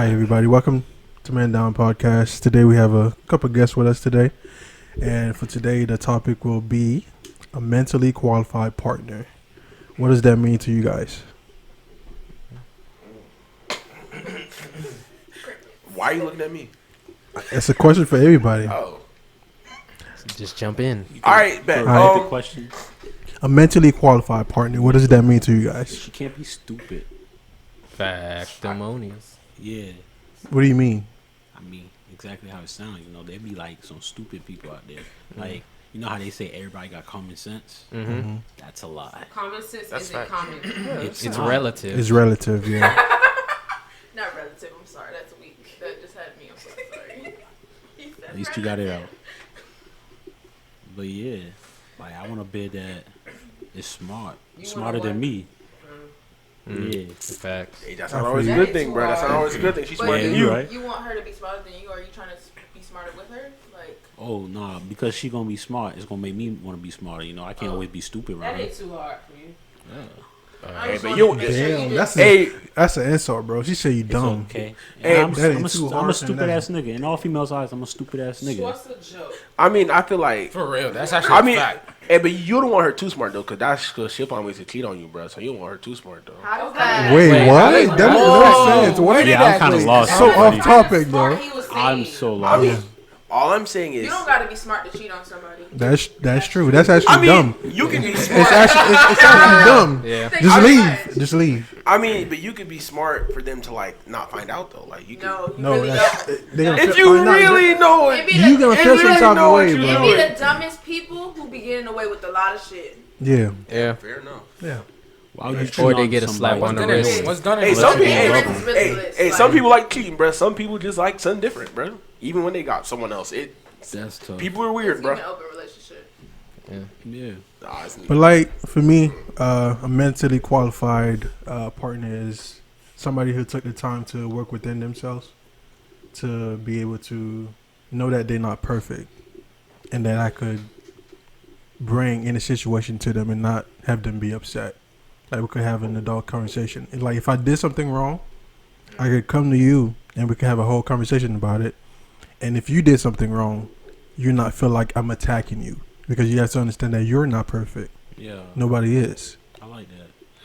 Hi, everybody. Welcome to Man Down Podcast. Today we have a couple guests with us today. And for today, the topic will be a mentally qualified partner. What does that mean to you guys? Why are you looking at me? It's a question for everybody. Oh. Just jump in. All right, bet. All right. The question. A mentally qualified partner. What does that mean to you guys? She can't be stupid. Factimonious. Yeah. What do you mean? I mean, exactly how it sounds. You know, there be like some stupid people out there. Like, you know how they say everybody got common sense? Mm-hmm. That's a lie. Common sense That's isn't fact. common. It's not. relative. It's relative, yeah. Not relative. I'm sorry. That's weak. That just had me. I'm so sorry. At least you got it out. But yeah, like I want a bid that is smart, You smarter want a than me. Yeah. Facts. Hey, that's I not feel always a you. good thing, bro. That's not always a good thing. She's But smarter than you you. right. You want her to be smarter than you, or are you trying to be smarter with her? Like Oh nah, because she gonna be smart, it's gonna make me want to be smarter. You know, I can't always be stupid, that right? ain't too hard for you. Hey, just but wanted you- to make sure Damn, you that's did- Hey, that's an insult, bro. She said you It's dumb. okay. Hey, I'm, that ain't I'm, too I'm a harsh, stupid and ass nigga. In all females' eyes, I'm a stupid ass nigga. What's the joke? I mean, I feel like. For real. That's actually I mean, hey, but you don't want her too smart though, cause she'll find ways to cheat on you, bro. So you don't want her too smart though. How does that? Wait, Wait, what? I didn't- That makes Oh, no sense. What? Yeah, I'm kind of lost. So buddy. off topic, bro. He was I'm saying. so I lost. mean, all I'm saying You is. don't gotta be smart to cheat on somebody. That's true. That's actually I mean, dumb. you can be It's smart. actually dumb. Yeah. Just I leave. mean, Just leave. I mean, but you could be smart for them to like not find out though. Like you can. No, you No, really that's don't. they gonna If feel- you find out. really know It it, be You the- gonna it feel be some the- type of way, It bro. be the dumbest people who be getting away with a lot of shit. Yeah, Yeah. fair enough. yeah. Why would you cheat Or they on get a slap somebody? on the done it? wrist. What's done Hey, some people, Yeah, hey, brother. hey, some people like cheating, bro. Some people just like something different, bro. Even when they got someone else, That's tough. people are weird, It's bro. even open relationship. Yeah. Nah, it's- But like for me, a mentally qualified partner is somebody who took the time to work within themselves to be able to know that they're not perfect, and that I could bring in a situation to them and not have them be upset. Like we could have an adult conversation. And like if I did something wrong, I could come to you and we could have a whole conversation about it. And if you did something wrong, you not feel like I'm attacking you, because you have to understand that you're not perfect. Yeah. Nobody is. I like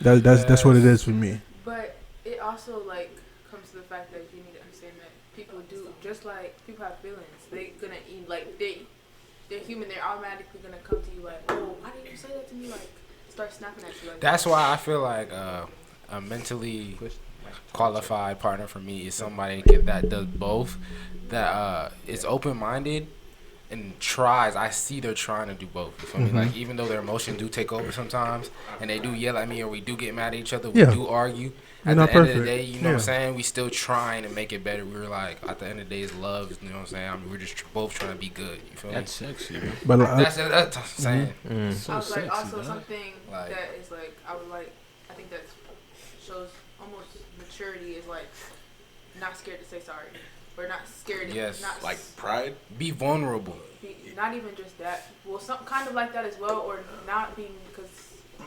that. That's what it is for me. But it also like comes to the fact that you need to understand that people do just like people have feelings. They gonna eat like they're human. They're automatically gonna come to you like, oh, why didn't you say that to me? Like start snapping at you. Like That's why I feel like a mentally qualified partner for me is somebody that does both, that is open-minded and tries. I see they're trying to do both. You feel me? Like even though their emotions do take over sometimes, and they do yell at me or we do get mad at each other, we Yeah. do argue. We're At not the end of the perfect. day, you know what Yeah. I'm saying? We still trying to make it better. We're like, at the end of the day, it's love. You know what I'm saying? I mean, we're just both trying to be good. You feel me? That's sexy. Man. But That's what I'm saying. So I was sexy, like also dog. something Like- that is like I would like. I think that shows almost maturity is like not scared to say sorry or not scared. Yes, not like pride. Be vulnerable. not even just that. Well, some kind of like that as well, or not being because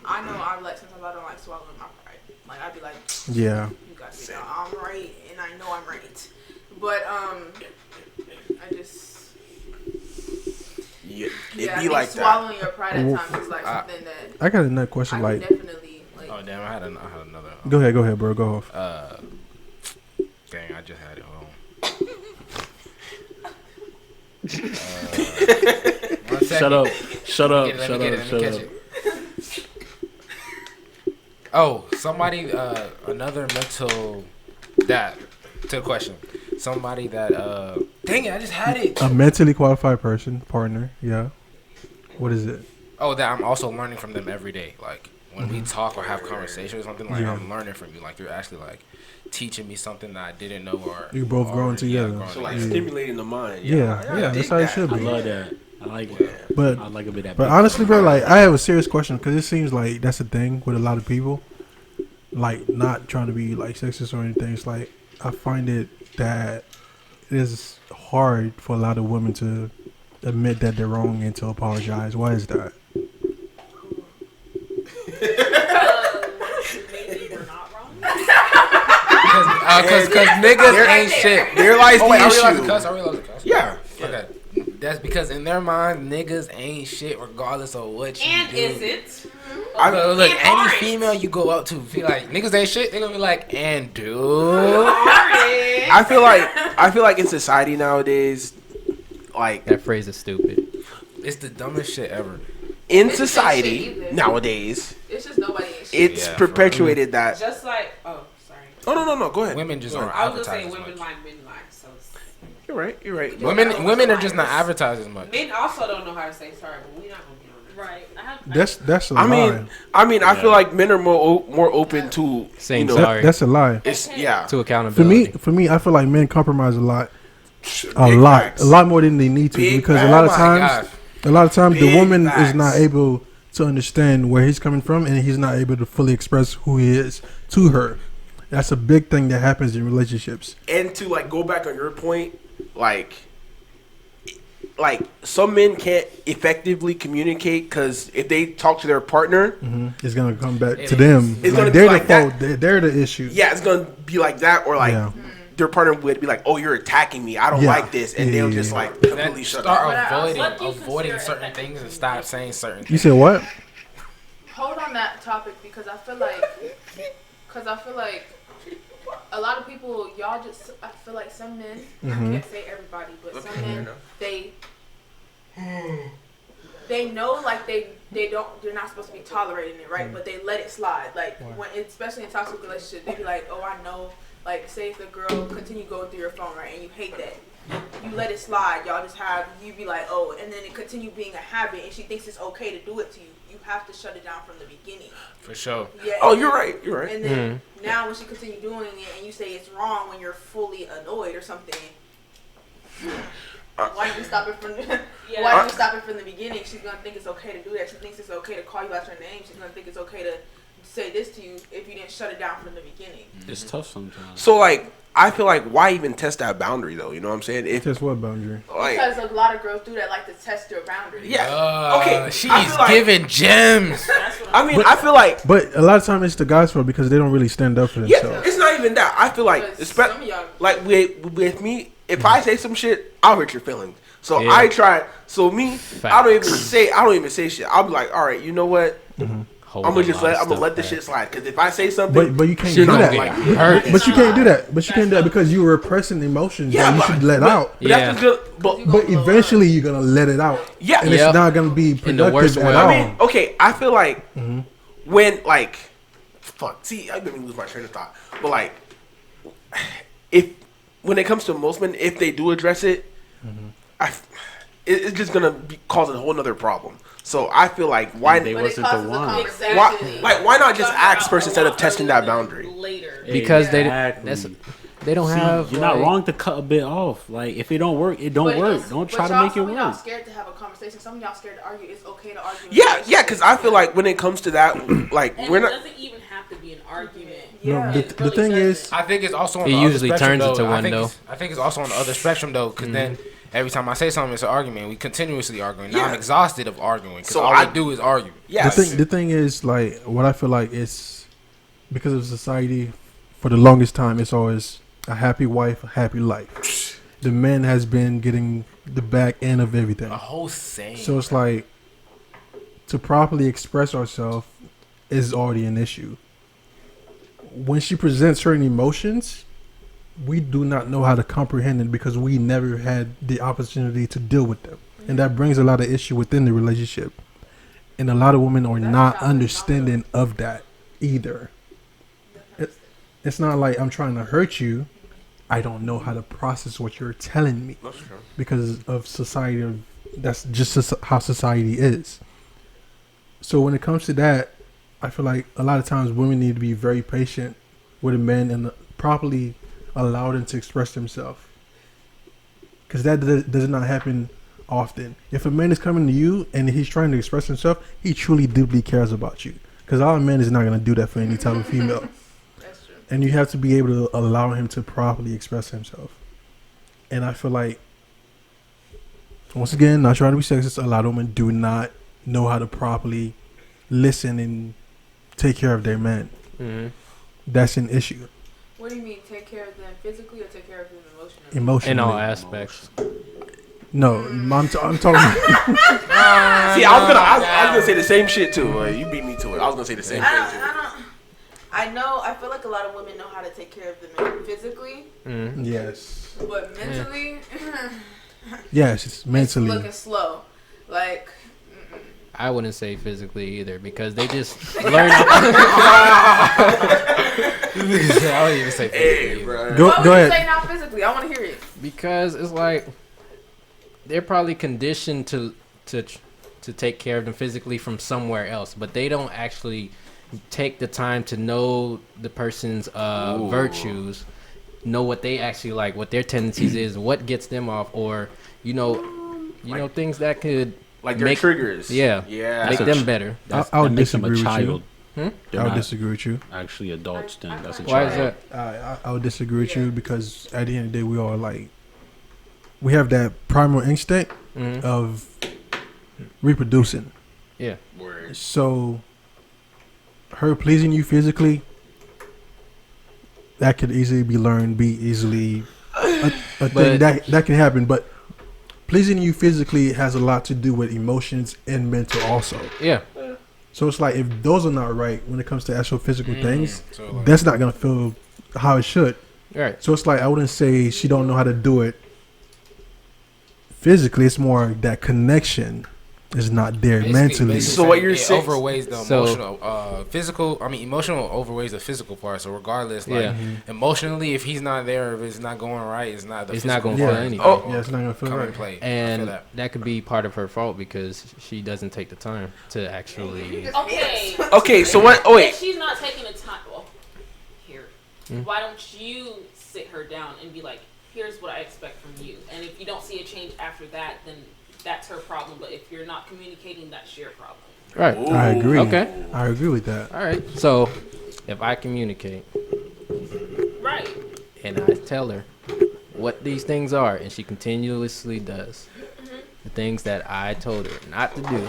I know I'm like sometimes I don't like swallowing my pride. Like I'd be like, yeah, you guys know I'm right, and I know I'm right. But I just Yeah, yeah, I it be think like that. swallowing your pride at times is like something that I got another I question. would Like, definitely like. Oh damn! I had another. go ahead, bro. Go off. Dang, I just had it. Hold on. One second. Shut up. Shut up. Let me Shut get up. it, Shut let me up. catch it. Oh, somebody, another mental, that, to the question. Somebody that, dang it, I just had it. A mentally qualified person, partner. Yeah. What is it? Oh, that I'm also learning from them every day. Like, when we talk or have conversation or something, like, Yeah. I'm learning from you. Like, you're actually, like, teaching me something that I didn't know or... You both or- growing yeah, together. growing So like together. stimulating the mind. Yeah, I that's dig how it that. should I be. love that. I like it. But I like a bit of that. But honestly, bro, like I have a serious question because it seems like that's a thing with a lot of people. Like not trying to be like sexist or anything. It's like I find it that it is hard for a lot of women to admit that they're wrong and to apologize. Why is that? Maybe we're not wrong. Nah, cause niggas ain't shit. There lies Oh the wait, are we allowed to issue. cuss? Are we allowed to cuss? Yeah. Okay. That's because in their mind, niggas ain't shit regardless of what you And do. isn't. Look, And any aren't. female you go up to, feel like niggas ain't shit. They gonna be like, and dude. Aren't. I feel like in society nowadays, like That phrase is stupid. It's the dumbest shit ever. in It's society shit either. nowadays, It's just nobody ain't shit. it's Yeah, for perpetuated that. Just like, oh, sorry. Oh no, go ahead. Women just aren't I was gonna advertised say as women much. lie, men lie. So You're right. Women are just not advertised as much. men also don't know how to say sorry, but we're not gonna get on that. Right. That's a I lie. mean, I feel like men are more open to Saying you know, sorry. That's a lie. It's yeah. To For accountability. me, I feel like men compromise a lot, Big a lot facts. more than they need to, Big because facts. a lot of Oh my times, gosh. the Big woman is facts. not able to understand where he's coming from, and he's not able to fully express who he is to her. That's a big thing that happens in relationships. And to like go back on your point, like some men can't effectively communicate because if they talk to their partner, It's gonna come back It to is. them. It's Like, gonna be they're like the fault. They're the issue. yeah, it's gonna be like that, or like Yeah. their partner would be like, "Oh, you're attacking me. I don't Yeah. like this," and Yeah, they'll yeah, just yeah. like completely Then shut start up. But what do you avoiding consider certain things and stop saying certain You things. said what? Hold on that topic because I feel like a lot of people, y'all just, I feel like some men, I can't say everybody, but some men, they know like they're not supposed to be tolerating it, right? But they let it slide. Like when, especially in toxic relationships, they be like, oh, I know. Like say if the girl continue going through your phone, right, and you hate that. You let it slide. Y'all just have, you be like, oh, and then it continue being a habit, and she thinks it's okay to do it to you. You have to shut it down from the beginning. For sure. Yeah. Oh, you're right. You're right. And then now when she continue doing it, and you say it's wrong when you're fully annoyed or something, why did you stop it from? Yeah. Why did you stop it from the beginning? She's gonna think it's okay to do that. She thinks it's okay to call you out your name. She's gonna think it's okay to say this to you if you didn't shut it down from the beginning. It's tough sometimes. So like, I feel like why even test that boundary though? You know what I'm saying? If Just what boundary? like, Because a lot of girls do that, like to test your boundaries. yeah, okay. She's I feel like- giving gems. I mean, I feel like But a lot of times it's the guys' fault because they don't really stand up for yeah, themselves. it's not even that. I feel like, Because some young, like with me, if I say some shit, I'll hurt your feelings. So Yeah. I try. So me, I don't Facts. even say shit. I'll be like, all right, you know what? Hold I'm a gonna lot of let the stuff shit back. slide. Because if I say something, But you can't She do gonna that. get hurt. But you can't do that. But you can't do that because you're repressing emotions that you should let out. But Yeah. that's just good. But eventually you're gonna let it out. Yeah. And Yep. it's not gonna be In the productive worst at way. all. I mean, okay, I feel like when like, fuck. See, I didn't lose my train of thought. But like, if when it comes to most men, if they do address it, it's just gonna cause a whole nother problem. So I feel like why They but it wasn't the causes a one. conversation. why not just ask first instead of testing that boundary? Later. Because Exactly. they don't See, have. you're not like- wrong to cut a bit off. Like if it don't work, it don't But work. it's- Don't but try to y'all- make it some of y'all work. scared to have a conversation. Some of y'all scared to argue. It's okay to argue. in Yeah, relationships. because I feel like when it comes to that, like And we're it not. doesn't even have to be an argument. Yeah. No, It the really thing is, doesn't. I think it's also on It the usually other spectrum, turns though. into one, I think though. I think it's also on the other spectrum though, because then every time I say something, it's an argument. We continuously arguing. Now Yeah. I'm exhausted of arguing because So all I- we do is argue. Yes. the thing is, like, what I feel like is because of society, for the longest time, it's always a happy wife, a happy life. The man has been getting the back end of everything. A whole saying. So it's like to properly express ourselves is already an issue. When she presents certain emotions, we do not know how to comprehend it because we never had the opportunity to deal with them. And that brings a lot of issue within the relationship. And a lot of women are not understanding of that either. It's not like I'm trying to hurt you. I don't know how to process what you're telling me That's true. because of society. That's just how society is. So when it comes to that, I feel like a lot of times women need to be very patient with a man and properly allow them to express themselves. Because that does not happen often. If a man is coming to you and he's trying to express himself, he truly deeply cares about you. Because our man is not going to do that for any type of female. That's true. And you have to be able to allow him to properly express himself. And I feel like, once again, not trying to be sexist, a lot of women do not know how to properly listen and take care of their men. Mhm. That's an issue. What do you mean, take care of them physically or take care of them emotionally? Emotionally. In all aspects. No, I'm talking. See, I was gonna say the same shit too. You beat me to it. I was gonna say the same thing too. I feel like a lot of women know how to take care of them physically, Yes. But mentally, Yes, it's mentally. it's looking slow. Like, I wouldn't say physically either because they just learn. I don't even say Hey, bro. Go why would go you ahead. say not physically? I want to hear it. Because it's like they're probably conditioned to take care of them physically from somewhere else, but they don't actually take the time to know the person's virtues, know what they actually like, what their tendencies is, what gets them off, or you know things that could Like their make triggers. yeah Yeah. make them better. I would that makes them disagree a with you. child. They're I would not disagree with you. actually adults. Then that's a Why child. is that? I would disagree with you because at the end of the day, we all we have that primal instinct Mhm. of reproducing. Yeah. Word. So, her pleasing you physically, that could easily be learned, be easily a thing that can happen. But pleasing you physically has a lot to do with emotions and mental also. Yeah. So it's like if those are not right when it comes to actual physical things, So, like, that's not gonna feel how it should. Right. So it's like I wouldn't say she don't know how to do it physically. It's more that connection is not there mentally. So what you're it saying- overweighs the So- emotional, physical. I mean, emotional overweighs the physical part. So regardless, like Yeah. emotionally, if he's not there, if it's not going right, it's not. The It's not physical gonna part feel is anything. not Oh. Yeah, it's not gonna feel come right. and play. I feel And that. that could be part of her fault because she doesn't take the time to actually. Okay. Okay, so what? Oh If wait. she's not taking the time, well, here, Hmm? why don't you sit her down and be like, here's what I expect from you. And if you don't see a change after that, then that's her problem. But if you're not communicating, that's your problem. Right. I agree. Okay. I agree with that. All right. So if I communicate Right. and I tell her what these things are, and she continuously does the things that I told her not to do,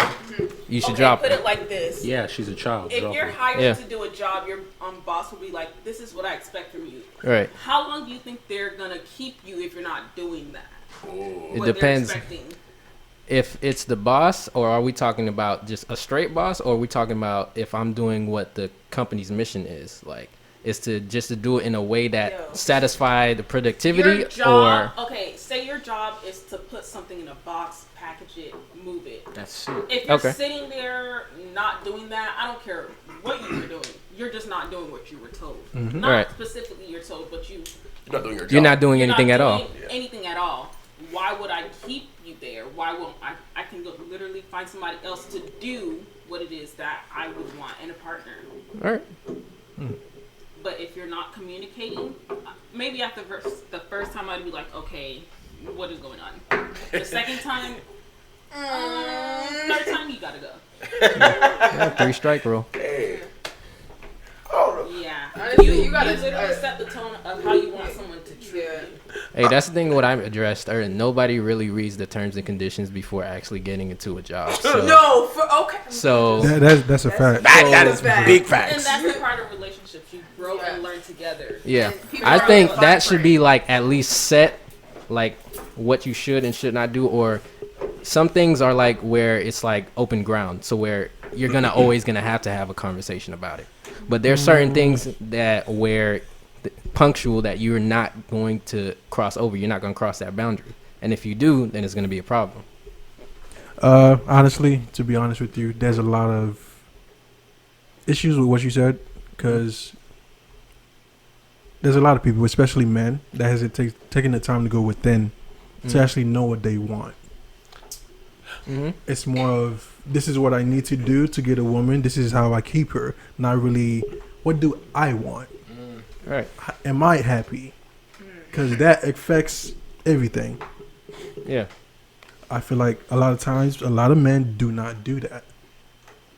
you should drop put it. it like this. Yeah, she's a child. If Drop you're her. hired Yeah. to do a job, your boss will be like, this is what I expect from you. Right. How long do you think they're going to keep you if you're not doing that? It What they're depends expecting? if it's the boss, or are we talking about just a straight boss, or are we talking about if I'm doing what the company's mission is, like, is to do it in a way that Yo. satisfy the productivity, Your job, or okay, say your job is to put something in a box, package it, move it. That's it. If you're Okay. sitting there not doing that, I don't care what you were doing. You're just not doing what you were told. Not Right. specifically you're told, but You're not doing your job. you're not doing you're not anything at all. doing anything at all. Why would I keep you there? Why won't I can go literally find somebody else to do what it is that I would want in a partner. All right. But if you're not communicating, maybe at the first time I'd be like, okay, what is going on? The second time, third time you gotta go. Yeah, 3-strike rule. Yeah, Honestly, you gotta- literally set the tone of how you want someone to treat Yeah. you. Hey, that's the thing. What I addressed earlier. Nobody really reads the terms and conditions before actually getting into a job. So, No, okay. So That's a fact. That is Fact. big And facts. that's a part of relationships. You grow Yeah. and learn together. yeah, And people I are think on the that vibe should for be it. like at least set, like what you should and should not do, or some things are like where it's like open ground, so where you're always gonna have to have a conversation about it. But there's certain things that where punctual that you're not going to cross over. You're not going to cross that boundary, and if you do, then it's going to be a problem. Honestly, to be honest with you, there's a lot of issues with what you said because there's a lot of people, especially men, that hasn't taken the time to go within to actually know what they want. Mm-hmm. It's more of this is what I need to do to get a woman. This is how I keep her. Not really what do I want. Right. Am I happy? Because that affects everything. Yeah. I feel like a lot of times, a lot of men do not do that.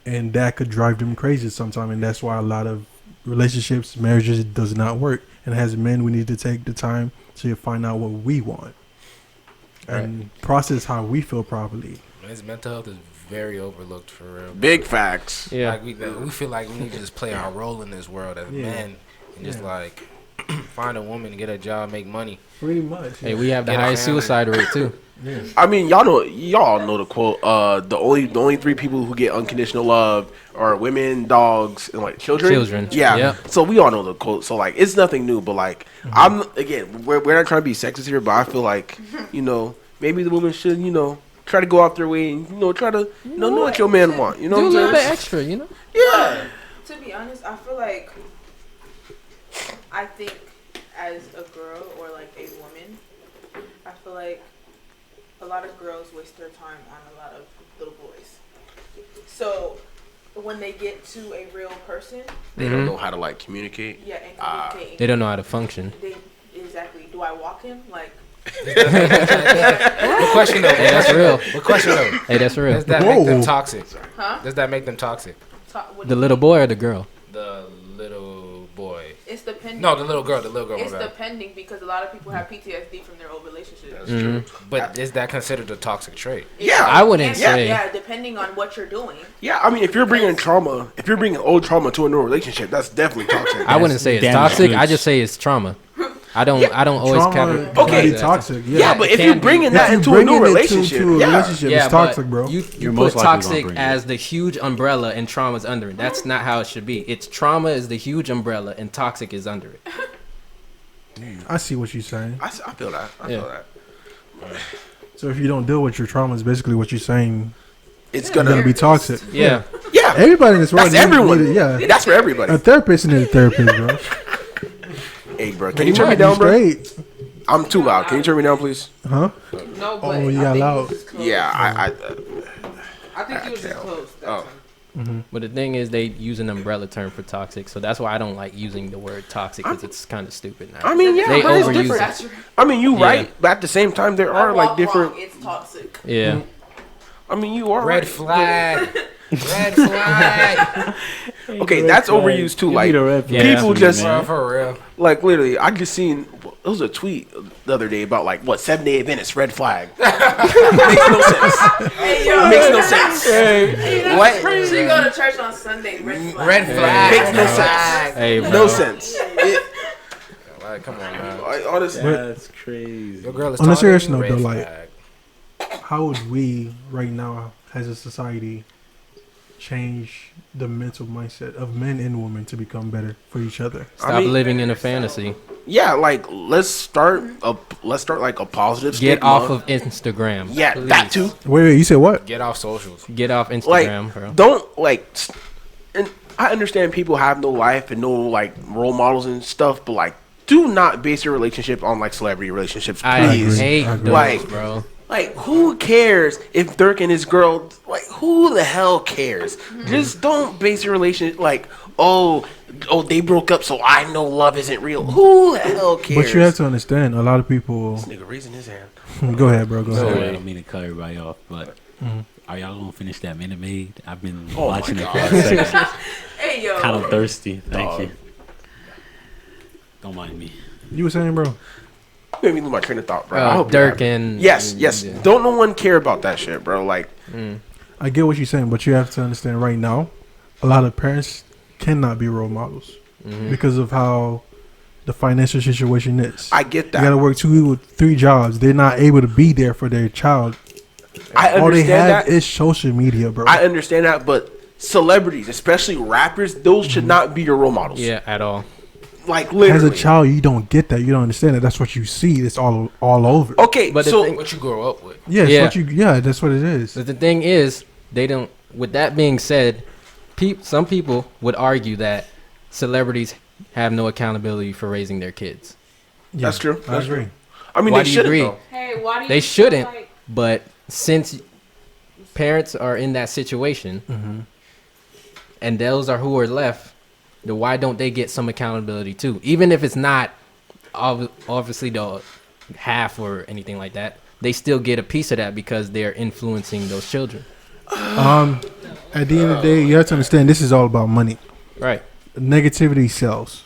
And that could drive them crazy sometimes. And that's why a lot of relationships, marriages, does not work. And as men, we need to take the time to find out what we want. And process how we feel properly. His mental health is very overlooked for real. Big facts. Yeah. Like we feel like we need to just play our role in this world as Yeah. men and just Yeah. like find a woman, get a job, make money. Pretty much. Hey, we have the Get a highest family. suicide rate too. I mean, y'all know the quote. The only three people who get unconditional love are women, dogs, and like children. Children. Yeah. Yep. So we all know the quote. So like, it's nothing new. But like, we're not trying to be sexist here, but I feel like maybe the women should try to go out their way and try to know what your man want. You know Do a what little I'm bit saying? extra, Yeah. To be honest, I feel like I think as a girl or like a woman, I feel like a lot of girls waste their time on a lot of little boys. So when they get to a real person, They don't know how to like communicate. yeah, and communicate, They don't know how to function. exactly. Do I walk him like? What question though? Hey, that's real. What question though? Hey, that's real. Does that make them Whoa. toxic? Huh? Does that make them toxic? The little boy or the girl? The little boy. It's depending. No, the little girl. The little girl. It's my bad. depending because a lot of people have PTSD from their old relationships. That's true. But is that considered a toxic trait? Yeah. I wouldn't And say. yeah, depending on what you're doing. Yeah, I mean, if you're bringing old trauma to a new relationship, that's definitely toxic. I wouldn't say it's damage toxic. I goods. just say it's trauma. I don't always Trauma categorize can Okay. be toxic. Yeah, Yeah, but it if can you're be. bringing if that you into a bring new it relationship, to a yeah. relationship, Yeah, it's toxic, but bro. you You're put most likely gonna toxic bring it. as the huge umbrella and trauma's under it. That's not how it should be. It's trauma is the huge umbrella and toxic is under it. I see what you're saying. I feel that. I Yeah. feel that. So if you don't deal with your trauma, it's basically what you're saying. It's Gonna gonna be toxic. Yeah. Yeah, Everybody in this world. that's everyone. Yeah. That's for everybody. A therapist and a therapist, bro. Hey, bro, can you turn me down, bro? Straight. I'm too loud. Can you turn me down, please? Huh? No, but Oh, you I got think loud. he was close. Yeah, I think he was just close. That Oh. time. But the thing is, they use an umbrella term for toxic, so that's why I don't like using the word toxic because it's kind of stupid now. I mean, yeah, They but it's overuse different. it. That's right. I mean, you Yeah. right, but at the same time, there are like different. It's toxic. Yeah. I mean, you are Red right. flag. Red flag. Okay, that's overused too. Like people just Bro, for real. like literally. I just seen it was a tweet the other day about like 7-Day Adventist red flag. Makes no sense. Hey, yo. Makes no sense. Hey, What? So you go to church on Sunday, red flag. Red flag. Makes no sense. Flag. Hey, bro. No sense. Like, come on, man. Honestly, That's crazy. Your girl is On a taller serious than you, note, though, red like- flag. How would we right now, as a society, change the mental mindset of men and women to become better for each other? Stop I mean- living in a fantasy. yeah, like let's start like a positive. Get stigma. off of Instagram. Yeah, please. that too. Wait, you said what? Get off socials. Get off Like, Instagram, bro. don't like. And I understand people have no life and no like role models and stuff, but like, do not base your relationship on like celebrity relationships, I please. hate I agree. those, Like- bro. Like, who cares if Dirk and his girl? Like, who the hell cares? Just don't base your relationship like, oh, they broke up, so I know love isn't real. Who the hell cares? But you have to understand, a lot of people. This nigga raising his hand. Go ahead, bro. Go So ahead. I don't mean to cut everybody off, but are y'all gonna finish that Minute Maid? I've been Oh my watching it God. for a second. Hey, yo. Kind of thirsty. Thank Dog. you. Don't mind me. You were saying, bro? You made me lose my train of thought, bro. I hope Dirk you're happy. and Yes. yeah. Don't no one care about that shit, bro. Like, I get what you're saying, but you have to understand right now, a lot of parents cannot be role models because of how the financial situation is. I get You gotta that. work 2 or 3 jobs. They're not able to be there for their child. I All they understand have that. is social media, bro. I understand that, but celebrities, especially rappers, those should not be your role models. Yeah, at all. Like literally. As a child, you don't get that. You don't understand that. That's what you see. It's all over. Okay, But the so thing- What you grow up with. Yeah, it's Yeah. what you. Yeah, that's what it is. But the thing is, they don't. With that being said, some people would argue that celebrities have no accountability for raising their kids. Yeah, that's true. I That's agree. true. I mean, Why they do you should agree? though. Hey, why do you They feel shouldn't. like- But since parents are in that situation, and those are who are left, then why don't they get some accountability too? Even if it's not obviously the half or anything like that, they still get a piece of that because they're influencing those children. At the end of the day, you have to understand this is all about money. Right. Negativity sells.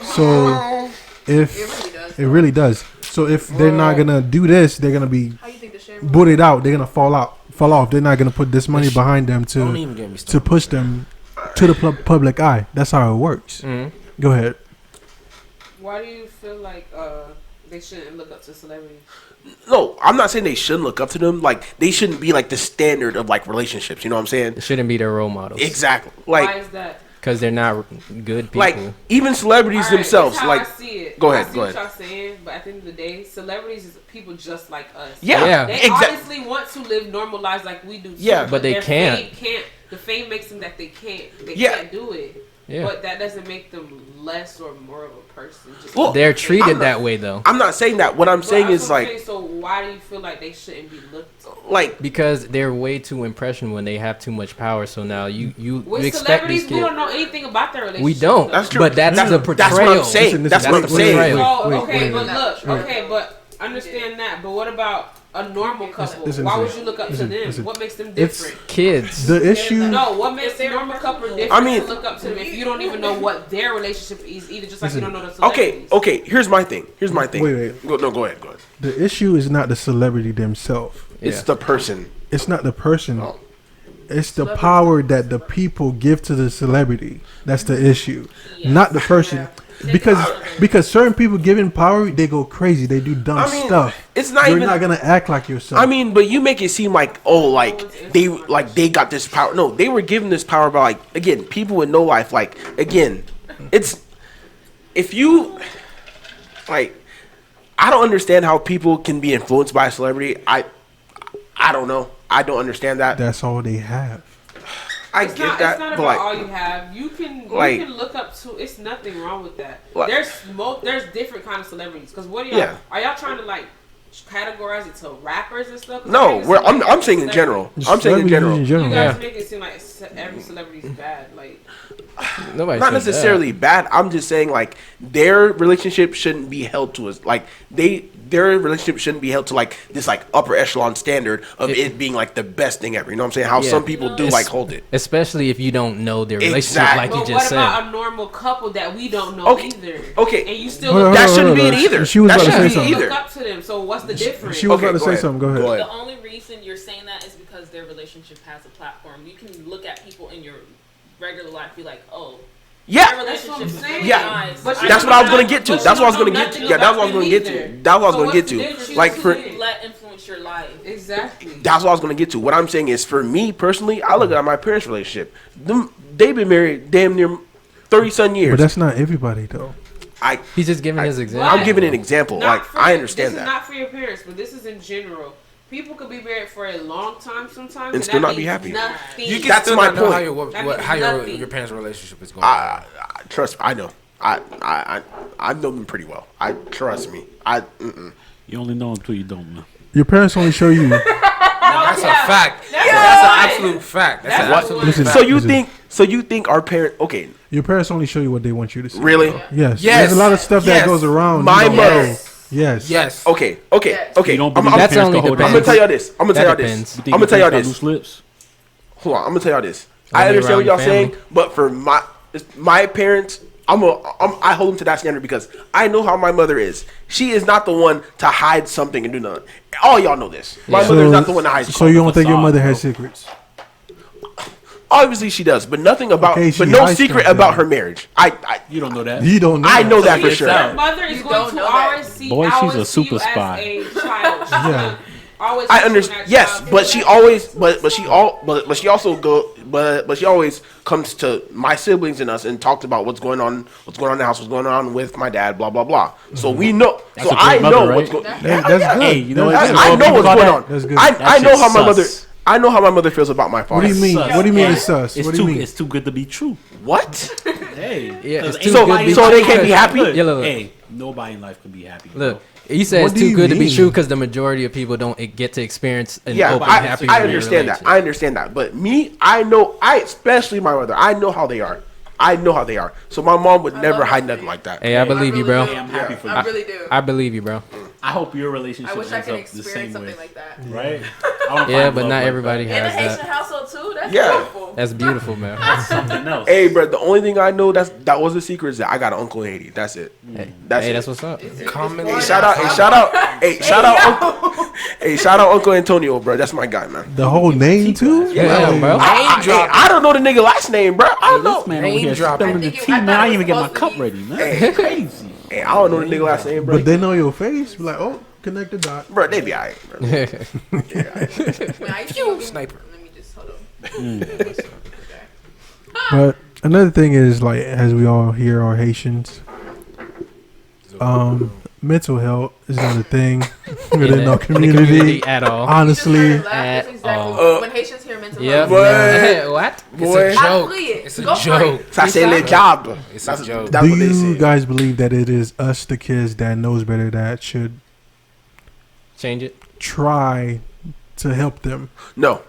So if it really does. So if they're not gonna do this, they're gonna be How you think the share? booted out. They're gonna fall off. They're not gonna put this money behind them Don't to even get me started. push them to the public eye. That's how it works. Go ahead. Why do you feel like they shouldn't look up to celebrities? No, I'm not saying they shouldn't look up to them. Like they shouldn't be like the standard of like relationships. You know what I'm saying? It shouldn't be their role models. Exactly. Why Like is that? Because they're not good people. like even celebrities All right, themselves. here's how Like I see it. go ahead, I see go what ahead. y'all saying, but at the end of the day, celebrities is people just like us. Yeah, Yeah. They exactly. honestly want to live normal lives like we do. Too, Yeah. But they their can't. Fame can't. The fame makes them that they can't. They Yeah. can't do it. Yeah. But that doesn't make them less or more of a person. Just Well, They're I'm treated not- that way though. I'm not saying that. What I'm saying Well, is that's what I'm like saying. So why do you feel like they shouldn't be looked at? like Because they're way too impressionable when they have too much power. So now you With expect these celebrities, we kids. don't know anything about their relationship. We don't. That's true. But that's the portrayal. That's what I'm saying. Listen, That's listen, what I'm that's the saying. portrayal. Oh, Wait, okay, wait, but wait. look, Wait. okay, but understand that. But what about a normal couple? Listen, Why listen. would you look up Listen, to them? listen. What makes them It's- different? Kids. The issue. No, what makes a normal couple different I mean- to look up to them if you don't even know what their relationship is either, just like Listen. you don't know the Okay, celebrities. okay. Here's my thing. Here's my thing. Wait. Go ahead. Go ahead. The issue is not the celebrity themselves. It's Yeah. the person. It's not the person. Oh. It's the power that the people give to the celebrity. That's the issue, not the person. Because certain people given power, they go crazy. They do dumb I mean, stuff. it's not You're even. not gonna act like yourself. I mean, but you make it seem like they got this power. No, they were given this power by like again people with no life. Like again, it's if you like. I don't understand how people can be influenced by a celebrity. I don't know. I don't understand that. that's all they have. I It's get not, that, it's not but about like, all you have. You can like- look up to. It's nothing wrong with that. Like- There's different kind of celebrities. Because what are y'all? Yeah. Are y'all trying to like categorize it to rappers and stuff? 'Cause no, every we're, I'm celebrity saying is in a general. Just I'm saying in celebrities general. You general. guys Yeah. make it seem like every celebrity is bad. Like Nobody Not says that. necessarily bad. I'm just saying like their relationship shouldn't be held to us like their relationship shouldn't be held to like this like upper echelon standard of it being like the best thing ever. You know what I'm saying? How Yeah. some people do It's- like hold it. Especially if you don't know their relationship, Exactly. like you but just what said. about a normal couple that we don't know Okay, either? okay. And you still Hold on, look, That hold on, shouldn't hold be on. it either. She was That about to shouldn't say be something. either. look up to them. So what's the difference? She was Okay, about to go say ahead. something. Go ahead. Go ahead. The only reason you're saying that is because their relationship has a platform. You can look at people in your regular life, be like, oh, their Yeah. relationship is saying. really Yeah. nice. But I That's don't what I was know gonna get to. But That's you what I was don't gonna know get to. nothing Yeah, that's what I was about gonna them get to. either. That's what I was So gonna what's get the to. difference? Like You for just let influence your life. Exactly. that's what I was gonna get to. What I'm saying is for me personally, I look at my parents' relationship. They've been married damn near 30-some years. But that's not everybody though. He's just giving his example. I'm giving an example. Not Like for I your- understand this that. is not for your parents, but this is in general. People could be married for a long time sometimes And still that not be means happy. Nothing. You can That's still my not know point. how your That means how your nothing. parents' relationship is going. Trust me, I know. I know them pretty well. I trust me. You only know until you don't know. Your parents only show you. That's yeah. a fact. That's That's right. an absolute fact. That's an That's absolute what- Listen, fact. So you listen. think? So you think our parent? Okay, Your parents only show you what they want you to see. really? Yes. Yes. There's a lot of stuff that Yes. goes around. My you don't mother. know. Yes. Yes. Okay. Yes. Okay. You don't I'm believe That's parents only can hold depends. gonna hands? tell y'all this. I'm gonna tell y'all That this. depends. You think I'm gonna your tell y'all parents got this. loose lips? Hold on. I'm gonna tell y'all this. Only I understand what around y'all your saying, family. but for my parents, I hold them to that standard because I know how my mother is. She is not the one to hide something and do nothing. All y'all know this. My Yeah. mother is not the one to hide. So you don't think your facade, mother bro. has secrets? Obviously she does, but nothing about, Okay, but she no hides secret something. about her marriage. You don't know that. You don't know. I know that for Yes, sure. sir. Your mother is You going don't to know that. always see. Boy, she's always a see super you spy. As a child. She's Yeah. gonna always. I see you understand. as that Yes, child. but she always, but she also but she always comes to my siblings and us and talks about what's going on in the house, what's going on with my dad, blah blah blah. So we know. That's so a great I mother, know right? what's going. That's good. Hey, you know what? That's I good. know what's Call going that- on. That's good. I That know shit's how my mother. sus. I know how my mother feels about my father. What do you mean? Sus. What do you mean Yeah. it's sus? It's What do you mean? it's too good to be true. What? Hey, Yeah, 'cause it's too So- good to be so true. they can't be happy? Yeah, look. Hey, nobody in life can be happy. Look, bro. he says What it's do too you good to be mean? true because the majority of people don't get to experience an Yeah, open, I happy understand that. relationship. I understand that. But me, I know. Especially my mother. I know how they are. I know how they are. So my mom would never love hide that nothing like that. Hey, I believe you, bro. Hey, I'm happy for you. I really do. I believe you, bro. I hope your relationship I wish I ends could up the experience same something way, like that. right? I wanna Yeah, find but love not like everybody that. In a has Haitian that. household too. That's Yeah. beautiful. That's beautiful, man. Something else. Hey, bro, the only thing I know that was a secret is that I got an uncle in Haiti. That's it. That's Hey, it. that's what's up. Commonly, Hey, shout out, shout out, Uncle Antonio, bro. That's my guy, man. The whole name too? Yeah, Like, bro. I don't know the nigga last name, bro. I don't know. This man over Name here dropping. spilling the I think tea, I man. thought I it didn't even was get my supposed cup to be- ready, man. Crazy. Hey, I don't know the nigga last name, bro. But they know your face. Be like, oh, connect the dot. Bro, they be alright, bro. Man, I used to go get- Sniper. Let me just hold on. But another thing is, like, as we all here are Haitians, mental health is not a thing within our in the community. at all. Honestly, You just heard her laugh. at That's exactly all. when Haitians hear mental Yep. health. What? Boy, It's a I joke. believe it. It's a Go for joke. it. ça c'est le diable. It's a joke. That's do what they you say. guys believe that it is us, the kids, that knows better, that should Change it. try to help them? No,